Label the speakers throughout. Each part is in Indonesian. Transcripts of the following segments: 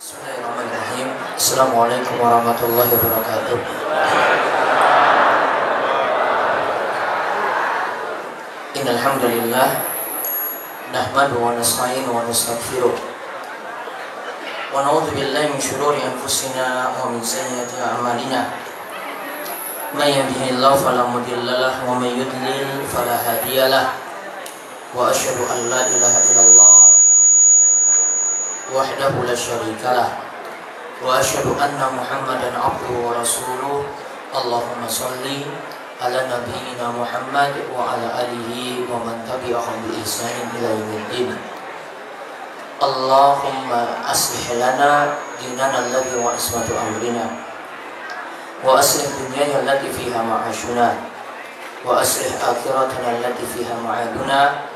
Speaker 1: Bismillahirrahmanirrahim. Assalamualaikum warahmatullahi wabarakatuh. Innal hamdalillah nahmaduhu wa nasta'inuhu wa nastaghfiruh wa na'udzu billahi min shururi anfusina wa min sayyiati a'malina. May yahdihillahu fala mudilla lahu wa may yudlil fala hadiya lahu. Wa asyhadu an la ilaha illallah wahdahu la syarika lah wa asyhadu anna Muhammadan abduhu wa rasuluh. Allahumma shalli ala nabiyyina Muhammad wa ala alihi wa man tabi'ahum bi ihsanin ila yaumiddin. Allahumma aslih lana dinana alladhi wa ismatu amrina wa aslih dunyana allati fiha ma'ashuna wa aslih akhiratana allati fiha ma'aduna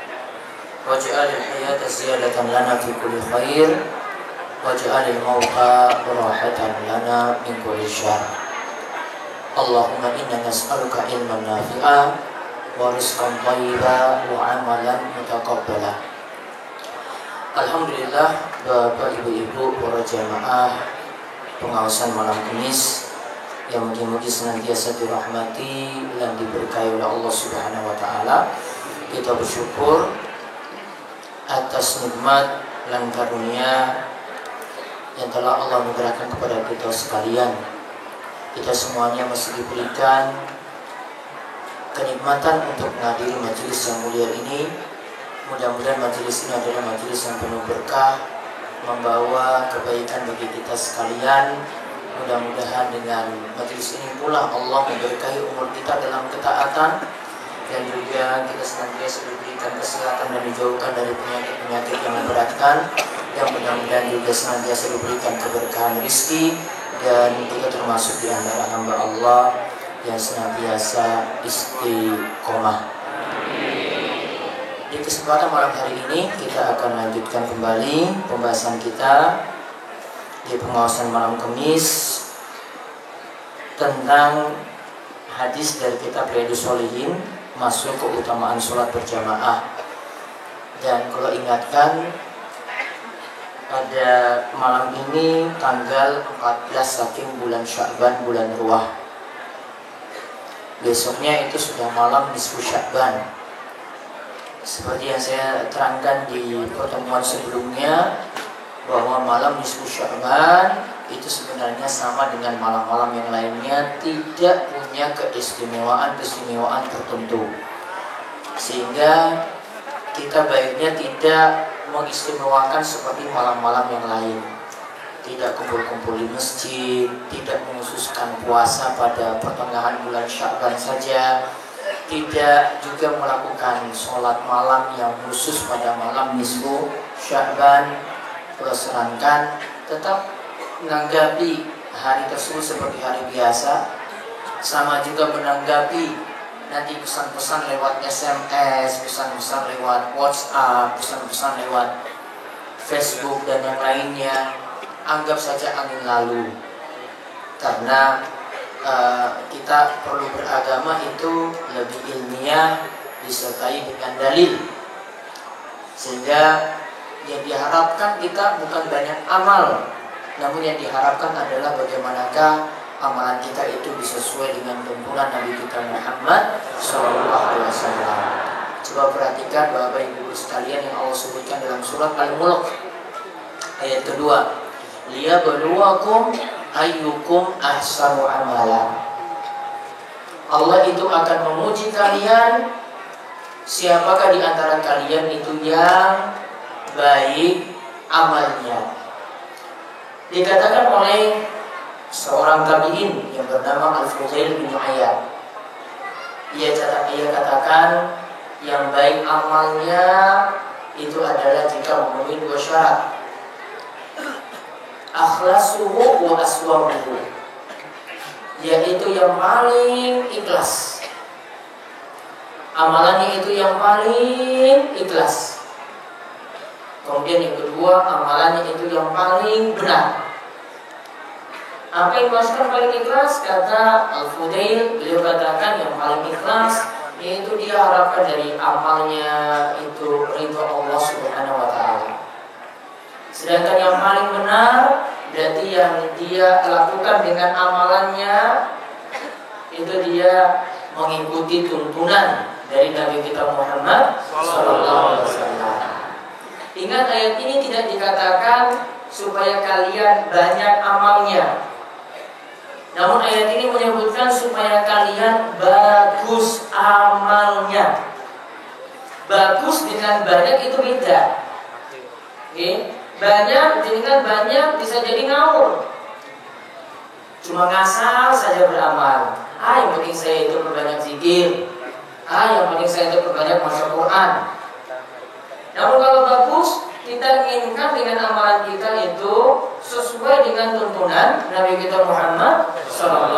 Speaker 1: waj'al al-hayata ziyadatan lana fi kulli khair waj'al al-mauta rahatan lana min kulli syarr. Allahumma inna nas'aluka ilman nafi'a wa rizqan thayyiban wa 'amalan mutaqabbala. Alhamdulillah, Bapak Ibu-ibu para jamaah pengawasan malam Kamis yang mugi-mugi senantiasa dirahmati dan diberkahi oleh Allah Subhanahu wa taala. Kita bersyukur atas nikmat dan karunia yang telah Allah berikan kepada kita sekalian. Kita semuanya masih diberikan kenikmatan untuk menghadiri majelis yang mulia ini. Mudah-mudahan majelis ini adalah majelis yang penuh berkah, membawa kebaikan bagi kita sekalian. Mudah-mudahan dengan majelis ini pula Allah memberkahi umur kita dalam ketaatan, dan juga kita senantiasa diberikan kesehatan dan dijauhkan dari penyakit-penyakit yang memberatkan, yang mudah-mudahan juga senantiasa diberikan keberkahan rezeki, dan kita termasuk di antara hamba Allah yang senantiasa istiqomah. Di kesempatan malam hari ini kita akan lanjutkan kembali pembahasan kita di pengawasan malam Kamis tentang hadis dari kitab Riyadhus Shalihin, masuk keutamaan sholat berjamaah. Dan kalau ingatkan, pada malam ini tanggal 14 saking bulan Sya'ban, bulan Ruah. Besoknya itu sudah malam nisfu Sya'ban. Seperti yang saya terangkan di pertemuan sebelumnya, bahwa malam nisfu Sya'ban itu sebenarnya sama dengan malam-malam yang lainnya, tidak punya keistimewaan tertentu, sehingga kita baiknya tidak mengistimewakan seperti malam-malam yang lain. Tidak kumpul-kumpul di masjid, tidak menghususkan puasa pada pertengahan bulan Sya'ban saja, tidak juga melakukan sholat malam yang khusus pada malam nisfu Sya'ban, sedangkan tetap menanggapi hari tersebut seperti hari biasa. Sama juga menanggapi nanti pesan-pesan lewat SMS, pesan-pesan lewat WhatsApp, pesan-pesan lewat Facebook dan yang lainnya, anggap saja angin lalu. Karena kita perlu beragama itu lebih ilmiah, disertai dengan dalil, sehingga yang diharapkan kita bukan banyak amal, namun yang diharapkan adalah bagaimanakah amalan kita itu sesuai dengan tuntunan Nabi kita Muhammad SAW. Coba perhatikan Bapak Ibu sekalian yang Allah sebutkan dalam surat Al-Mulk ayat kedua, liyabluwakum ayyukum ahsanu amala. Allah itu akan menguji kalian, siapakah di antara kalian itu yang baik amalnya. Dikatakan oleh seorang tabi'in yang bernama Al-Fudail bin Iyad, ia katakan yang baik amalnya itu adalah jika memenuhi dua syarat, akhlasuhu wa aswamuhu, yaitu yang paling ikhlas, amalannya itu yang paling ikhlas. Kemudian yang kedua, amalannya itu yang paling benar. Apa yang dimaksudkan paling ikhlas? Kata Al-Fudail, beliau katakan yang paling ikhlas yaitu dia harapkan dari amalnya itu ridho Allah Subhanahu wa ta'ala. Sedangkan yang paling benar Berarti yang dia lakukan dengan amalannya itu dia mengikuti tuntunan dari Nabi kita Muhammad SAW. Ingat, ayat ini tidak dikatakan supaya kalian banyak amalnya. Namun ayat ini menyebutkan supaya kalian bagus amalnya. Bagus dengan banyak itu beda. Oke? Banyak dengan banyak bisa jadi ngawur. Cuma ngasal saja beramal. Yang penting saya itu perbanyak zikir. Yang penting saya itu perbanyak baca Quran. Namun kalau bagus, kita inginkan dengan amalan kita itu sesuai dengan tuntunan Nabi kita Muhammad SAW.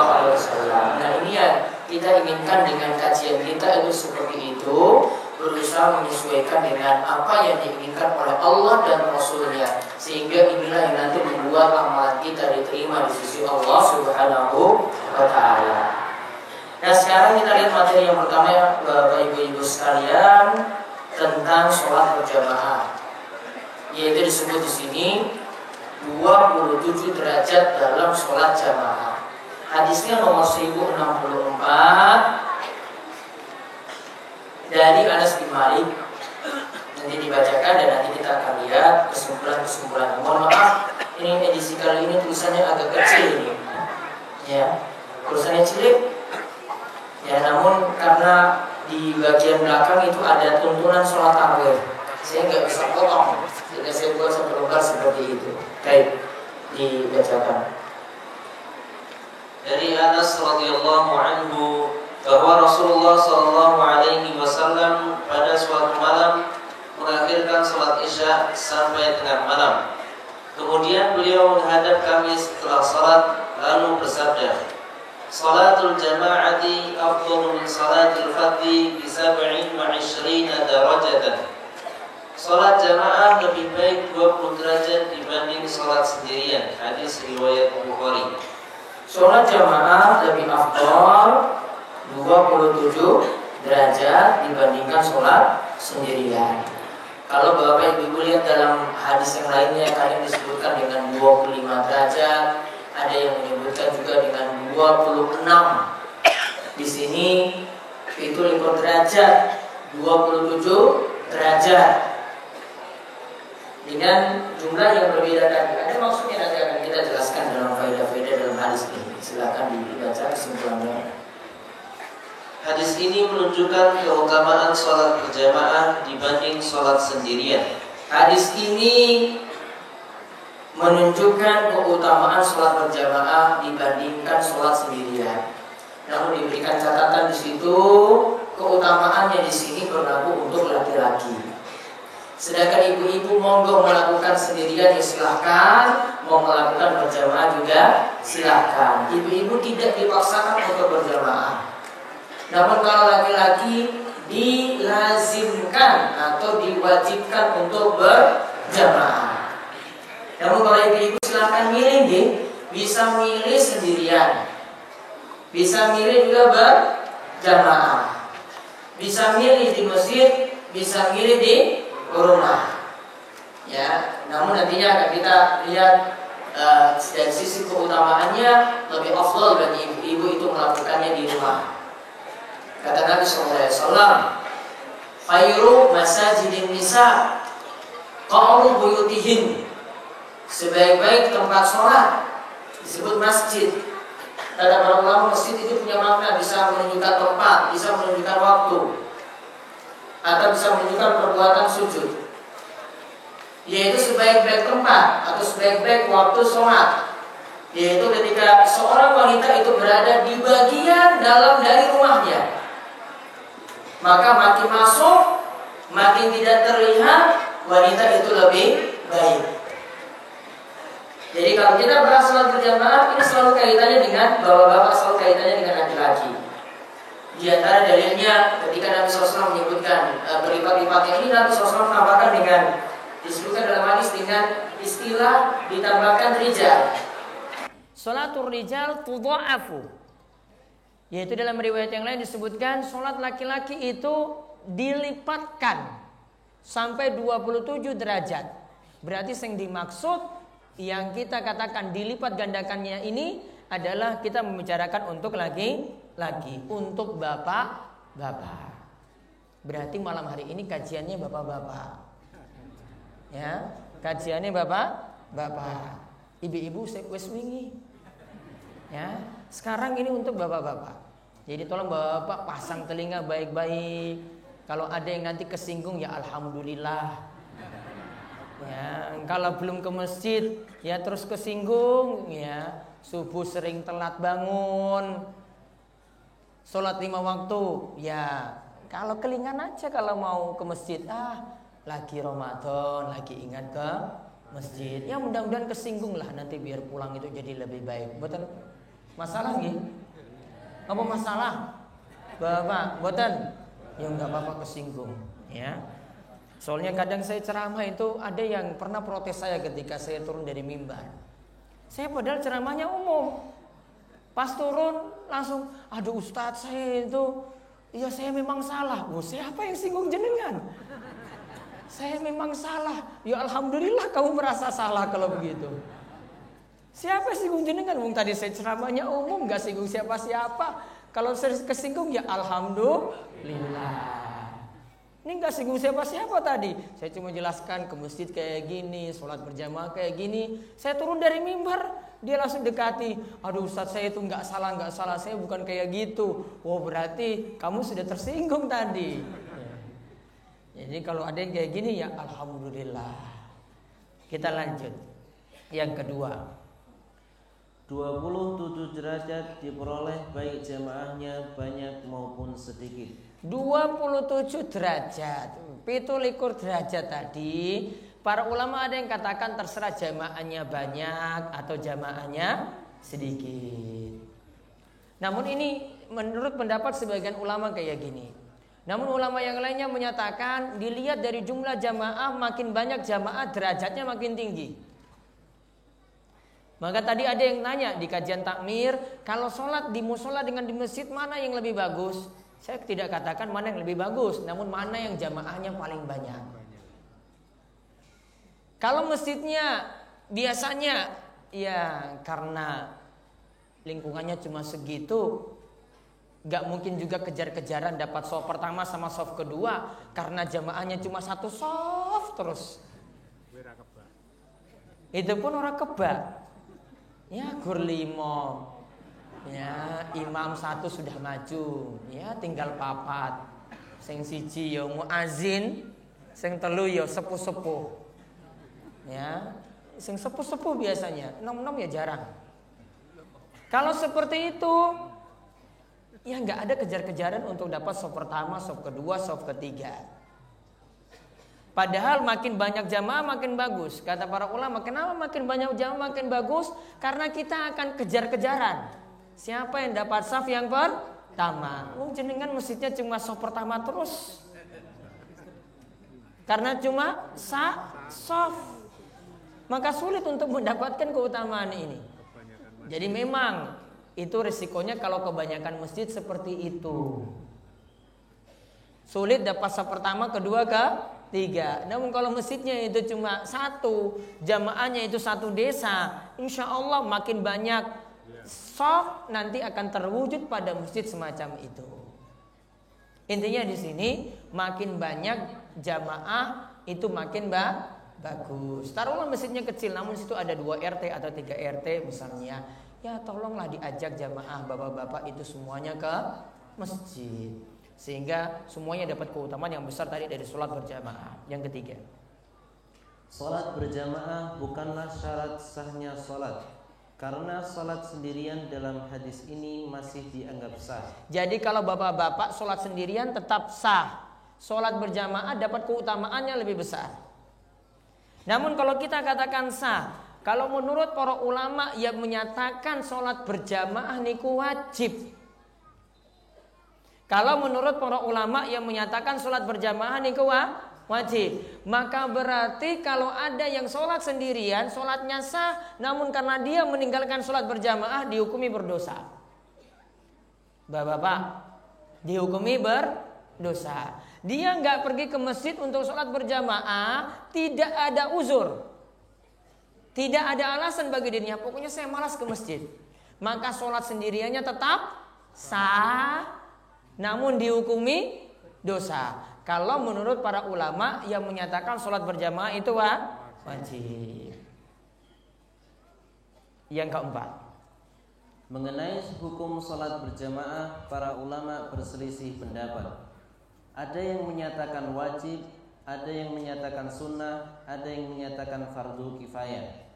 Speaker 1: Nah, ini yang kita inginkan dengan kajian kita itu seperti itu. Berusaha menyesuaikan dengan apa yang diinginkan oleh Allah dan Rasulnya, sehingga inilah yang nanti membuat amalan kita diterima di sisi Allah Subhanahu wa Ta'ala. Nah, sekarang kita lihat materi yang pertama ya, Bapak Ibu sekalian, tentang sholat berjamaah, yaitu disebut di sini 27 derajat dalam sholat jamaah. Hadisnya nomor 1064 dari Anas bin Malik. Nanti dibacakan dan nanti kita akan lihat kesimpulan-kesimpulan. Mohon maaf, ini edisi kali ini tulisannya agak kecil ini. Ya, tulisannya cilik. Ya, namun karena di bagian belakang itu ada tuntunan sholat tarawih, saya nggak bisa potong, jadi saya buat satu lembar seperti itu. Baik, dibacakan.
Speaker 2: Dari Anas radhiyallahu anhu bahwa Rasulullah Shallallahu Alaihi Wasallam pada suatu malam mengakhirkan sholat isya sampai tengah malam. Kemudian beliau menghadap kami setelah sholat lalu bersabda, "Salatul jama'ati afdalu min salatil fardhi bi 27 darajatan." Sholat jamaah lebih baik 20 derajat dibanding sholat sendirian. Hadis riwayat Bukhari.
Speaker 1: Sholat jamaah lebih afdal 27 derajat dibandingkan sholat sendirian. Kalau Bapak Ibu lihat dalam hadis yang lainnya, kalian disebutkan dengan 25 derajat, ada yang menyebutkan juga dengan 26. Di sini itu 5 derajat, 27 derajat dengan jumlah yang berbeda tadi. Ada maksudnya, nanti akan kita jelaskan dalam faedah-faedah dalam hadis ini. Silakan dibaca kesimpulannya.
Speaker 2: Hadis ini menunjukkan keutamaan sholat berjamaah dibanding sholat sendirian.
Speaker 1: Hadis ini menunjukkan keutamaan sholat berjamaah dibandingkan sholat sendirian. Namun diberikan catatan di situ, keutamaannya di sini berlaku untuk laki-laki. Sedangkan ibu-ibu monggo melakukan sendirian ya silahkan, mau melakukan berjamaah juga silahkan. Ibu-ibu tidak dipaksakan untuk berjamaah. Namun kalau laki-laki dilazimkan atau diwajibkan untuk berjamaah. Namun kalau ibu-ibu silahkan milih deh, bisa milih sendirian, bisa milih juga berjamaah, bisa milih di masjid, bisa milih di rumah. Ya, namun nantinya akan kita lihat dari sisi keutamaannya lebih afdal bagi ibu-ibu itu melakukannya di rumah. Kata Nabi SAW, khairu masajidin nisa qa'ru buyutihin. Sebaik-baik tempat sholat disebut masjid. Kata para ulama, masjid itu punya makna, bisa menunjukkan tempat, bisa menunjukkan waktu, atau bisa menunjukkan perbuatan sujud. Yaitu sebaik-baik tempat atau sebaik-baik waktu sholat, yaitu ketika seorang wanita itu berada di bagian dalam dari rumahnya. Maka makin masuk, makin tidak terlihat, wanita itu lebih baik. Jadi kalau kita bahas sholat berjamaah, ini selalu kaitannya dengan bapak-bapak, selalu kaitannya dengan laki-laki. Di antara dalilnya ketika Nabi SAW menyebutkan berlipat-lipatnya ini, Nabi SAW menambahkan dengan, disebutkan dalam hadis dengan istilah ditambahkan rijal. Sholatul rijal tudha'afu. Yaitu dalam riwayat yang lain disebutkan sholat laki-laki itu dilipatkan sampai 27 derajat. Berarti yang dimaksud
Speaker 3: yang kita katakan dilipat gandakannya ini adalah kita membicarakan untuk laki-laki, untuk bapak-bapak. Berarti malam hari ini kajiannya bapak-bapak. Ya, kajiannya bapak-bapak. Ibu-ibu wis wingi. Ya, sekarang ini untuk bapak-bapak. Jadi tolong bapak pasang telinga baik-baik. Kalau ada yang nanti kesinggung ya alhamdulillah. Ya, kalau belum ke masjid ya terus kesinggung ya. Subuh sering telat bangun. Sholat 5 waktu ya. Kalau kelingan aja kalau mau ke masjid. Lagi Ramadan, lagi ingat ke masjid. Ya mudah-mudahan kesinggung lah nanti biar pulang itu jadi lebih baik. Betul? Masalah nggih? Apa masalah? Bapak, boten? Ya enggak apa-apa kesinggung, ya. Soalnya kadang saya ceramah itu ada yang pernah protes saya ketika saya turun dari mimbar. Saya padahal ceramahnya umum. Pas turun langsung, aduh Ustadz saya itu, ya saya memang salah. Siapa yang singgung jenengan? Saya memang salah. Ya alhamdulillah kamu merasa salah kalau begitu. Siapa singgung jenengan? Tadi saya ceramahnya umum, gak singgung siapa-siapa. Kalau saya kesinggung ya alhamdulillah. Ini gak singgung siapa-siapa tadi. Saya cuma jelaskan ke masjid kayak gini, sholat berjamaah kayak gini. Saya turun dari mimbar, dia langsung dekati. Aduh Ustadz saya itu gak salah, saya bukan kayak gitu. Oh berarti kamu sudah tersinggung tadi. Jadi kalau ada yang kayak gini ya alhamdulillah. Kita lanjut. Yang kedua,
Speaker 2: 27 derajat diperoleh baik jamaahnya banyak maupun sedikit.
Speaker 3: 27 derajat, 17 derajat tadi. Para ulama ada yang katakan terserah jamaahnya banyak atau jamaahnya sedikit. Namun ini menurut pendapat sebagian ulama kayak gini. Namun ulama yang lainnya menyatakan dilihat dari jumlah jamaah, makin banyak jamaah derajatnya makin tinggi. Maka tadi ada yang nanya di kajian takmir, kalau sholat di musola dengan di masjid mana yang lebih bagus? Saya tidak katakan mana yang lebih bagus, namun mana yang jamaahnya paling banyak. Kalau masjidnya biasanya ya karena lingkungannya cuma segitu, gak mungkin juga kejar-kejaran dapat soft pertama sama soft kedua karena jamaahnya cuma satu soft terus. Itu pun orang kebak. Ya gur 5. Ya imam 1 sudah maju. Ya tinggal 4. Sing siji ya muazin, sing telu ya sepuh-sepuh. Ya, sing sepuh-sepuh biasanya, nom-nom ya jarang. Kalau seperti itu ya nggak ada kejar-kejaran untuk dapat soft pertama, soft kedua, soft ketiga. Padahal makin banyak jamaah makin bagus. Kata para ulama, kenapa makin banyak jamaah makin bagus? Karena kita akan kejar-kejaran. Siapa yang dapat saf yang pertama? Jenengan masjidnya cuma saf pertama terus. Karena cuma saf. Maka sulit untuk mendapatkan keutamaan ini. Jadi memang itu risikonya kalau kebanyakan masjid seperti itu. Sulit dapat saf pertama, kedua, ketiga. Namun kalau masjidnya itu cuma 1, jamaahnya itu 1 desa, insya Allah makin banyak saf nanti akan terwujud pada masjid semacam itu. Intinya di sini makin banyak jamaah itu makin bagus. Taruhlah masjidnya kecil, namun situ ada 2 RT atau 3 RT misalnya. Ya tolonglah diajak jamaah bapak-bapak itu semuanya ke masjid. Sehingga semuanya dapat keutamaan yang besar tadi dari sholat berjamaah. Yang ketiga,
Speaker 2: sholat berjamaah bukanlah syarat sahnya sholat, karena sholat sendirian dalam hadis ini masih dianggap sah.
Speaker 3: Jadi kalau bapak-bapak sholat sendirian tetap sah, sholat berjamaah dapat keutamaannya lebih besar. Namun kalau kita katakan sah, kalau menurut para ulama yang menyatakan sholat berjamaah niku wajib. Kalau menurut para ulama yang menyatakan sholat berjamaah niku wajib, maka berarti kalau ada yang sholat sendirian, sholatnya sah, namun karena dia meninggalkan sholat berjamaah dihukumi berdosa. Bapak-bapak, dihukumi berdosa. Dia nggak pergi ke masjid untuk sholat berjamaah, tidak ada uzur. tidak ada alasan bagi dirinya, pokoknya saya malas ke masjid, maka sholat sendiriannya tetap sah, namun dihukumi dosa. Kalau menurut para ulama yang menyatakan sholat berjamaah itu wajib. Yang keempat,
Speaker 4: mengenai hukum sholat berjamaah, para ulama berselisih pendapat. Ada yang menyatakan wajib, ada yang menyatakan sunnah, ada yang menyatakan fardu kifayah.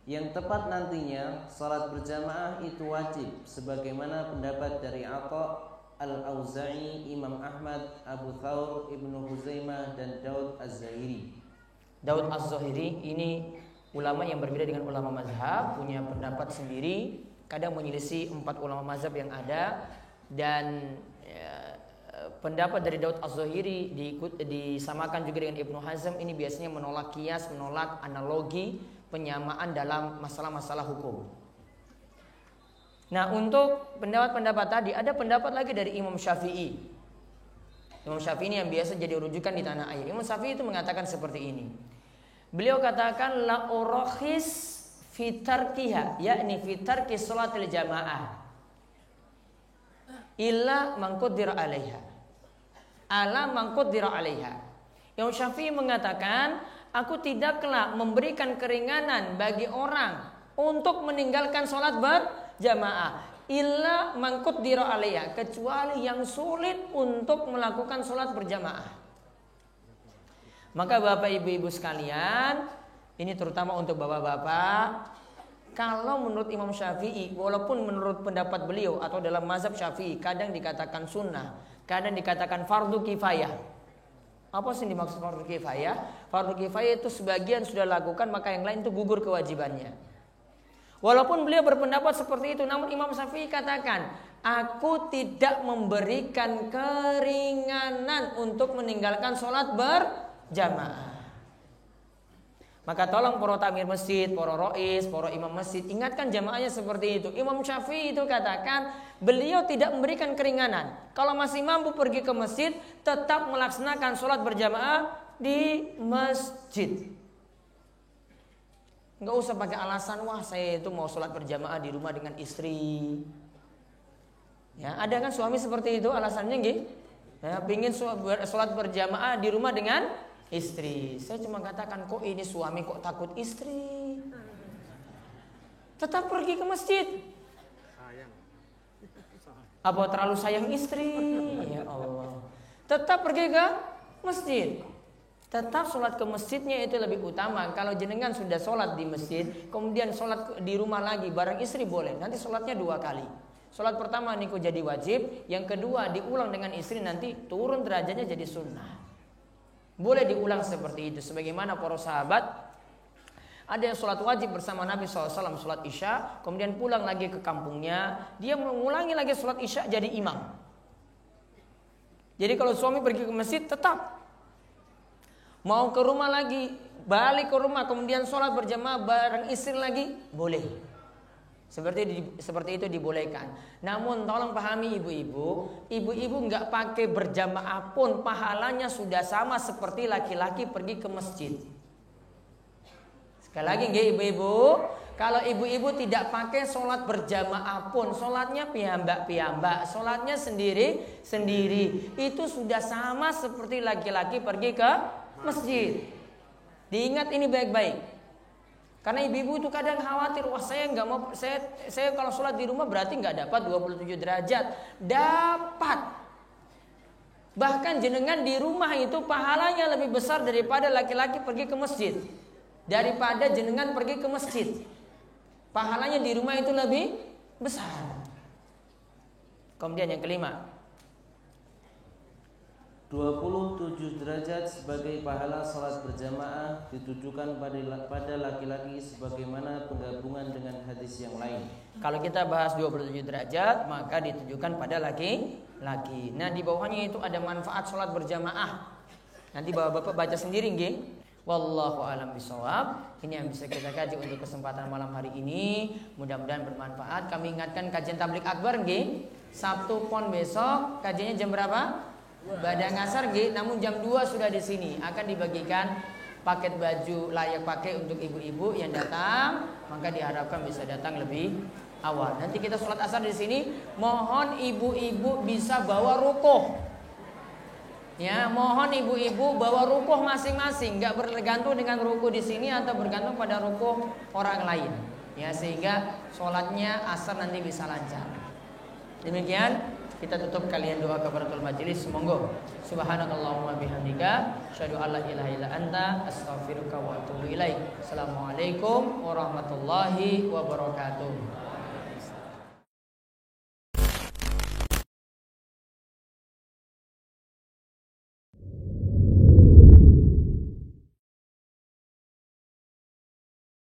Speaker 4: Yang tepat nantinya sholat berjamaah itu wajib, sebagaimana pendapat dari Atha, Al-Auza'i, Imam Ahmad, Abu Thawr, Ibnu Huzaimah, dan Daud Az-Zahiri.
Speaker 3: Daud Az-Zahiri ini ulama yang berbeda dengan ulama mazhab, punya pendapat sendiri, kadang menyelisih 4 ulama mazhab yang ada. Dan pendapat dari Daud Az-Zahiri disamakan juga dengan Ibnu Hazm. Ini biasanya menolak qiyas, menolak analogi, penyamaan dalam masalah-masalah hukum. Nah, untuk pendapat-pendapat tadi ada pendapat lagi dari Imam Syafi'i. Imam Syafi'i ini yang biasa jadi rujukan di tanah air. Imam Syafi'i itu mengatakan seperti ini. Beliau katakan la urakhis fi tarkiha, yakni fi tarki salatil jamaah illa man qaddara 'alaiha. Ala man qaddara 'alaiha. Imam Syafi'i mengatakan, aku tidaklah memberikan keringanan bagi orang untuk meninggalkan salat berjamaah illa man qaddara 'alaiha, kecuali yang sulit untuk melakukan salat berjamaah. Maka bapak ibu-ibu sekalian, ini terutama untuk bapak-bapak, kalau menurut Imam Syafi'i, walaupun menurut pendapat beliau atau dalam mazhab Syafi'i, kadang dikatakan sunnah, kadang dikatakan fardu kifayah. Apa sih dimaksud fardu kifayah? Fardu kifayah itu sebagian sudah lakukan, maka yang lain itu gugur kewajibannya. Walaupun beliau berpendapat seperti itu, namun Imam Syafi'i katakan, aku tidak memberikan keringanan untuk meninggalkan sholat berjamaah. Maka tolong para takmir masjid, para rois, para imam masjid, ingatkan jamaahnya seperti itu. Imam Syafi'i itu katakan, beliau tidak memberikan keringanan. Kalau masih mampu pergi ke masjid, tetap melaksanakan sholat berjamaah di masjid. Enggak usah pakai alasan, wah saya itu mau sholat berjamaah di rumah dengan istri. Ya, ada kan suami seperti itu alasannya, nggih? Ya, pingin sholat berjamaah di rumah dengan istri. Saya cuma katakan, kok ini suami kok takut istri? Tetap pergi ke masjid. Apa terlalu sayang istri? Ya Allah. Tetap pergi ke masjid. Tetap sholat ke masjidnya itu lebih utama. Kalau jenengan sudah sholat di masjid, kemudian sholat di rumah lagi bareng istri boleh. Nanti sholatnya 2 kali. Sholat pertama niku jadi wajib, yang kedua diulang dengan istri, nanti turun derajatnya jadi sunnah. Boleh diulang seperti itu. Sebagaimana para sahabat, ada yang sholat wajib bersama Nabi SAW, sholat isya, kemudian pulang lagi ke kampungnya, dia mengulangi lagi sholat isya jadi imam. Jadi kalau suami pergi ke masjid, tetap mau ke rumah lagi, balik ke rumah, kemudian sholat berjamaah bareng istri lagi, boleh. Seperti itu dibolehkan. Namun tolong pahami ibu-ibu nggak pakai berjamaah pun pahalanya sudah sama seperti laki-laki pergi ke masjid. Sekali lagi nggih ibu-ibu, kalau ibu-ibu tidak pakai sholat berjamaah pun, sholatnya piyambak-piyambak, sholatnya sendiri-sendiri, itu sudah sama seperti laki-laki pergi ke masjid. Diingat ini baik-baik. Karena ibu-ibu itu kadang khawatir, wah saya nggak mau, saya kalau sholat di rumah berarti nggak dapat 27 derajat. Dapat. Bahkan jenengan di rumah itu pahalanya lebih besar daripada laki-laki pergi ke masjid. Daripada jenengan pergi ke masjid, pahalanya di rumah itu lebih besar. Kemudian yang kelima,
Speaker 4: 27 derajat sebagai pahala salat berjamaah ditujukan pada laki-laki sebagaimana penggabungan dengan hadis yang lain.
Speaker 3: Kalau kita bahas 27 derajat, maka ditujukan pada laki-laki. Nah, di bawahnya itu ada manfaat salat berjamaah. Nanti bapak-bapak baca sendiri nggih. Wallahu a'lam bishawab. Ini yang bisa kita kaji untuk kesempatan malam hari ini. Mudah-mudahan bermanfaat. Kami ingatkan kajian tablik akbar nggih. Sabtu pon besok kajiannya jam berapa? Pada ngasar G, namun jam 2 sudah di sini akan dibagikan paket baju layak pakai untuk ibu-ibu yang datang, maka diharapkan bisa datang lebih awal. Nanti kita sholat asar di sini. Mohon ibu-ibu bisa bawa rukuh. Ya, mohon ibu-ibu bawa rukuh masing-masing, nggak bergantung dengan rukuh di sini atau bergantung pada rukuh orang lain. Ya, sehingga sholatnya asar nanti bisa lancar. Demikian kita tutup kalian doa kafaratul majelis. Monggo. Subhanakallahumma bihamdika asyhadu an la ilaha illa anta astaghfiruka wa atubu ilaik. Assalamualaikum warahmatullahi wabarakatuh.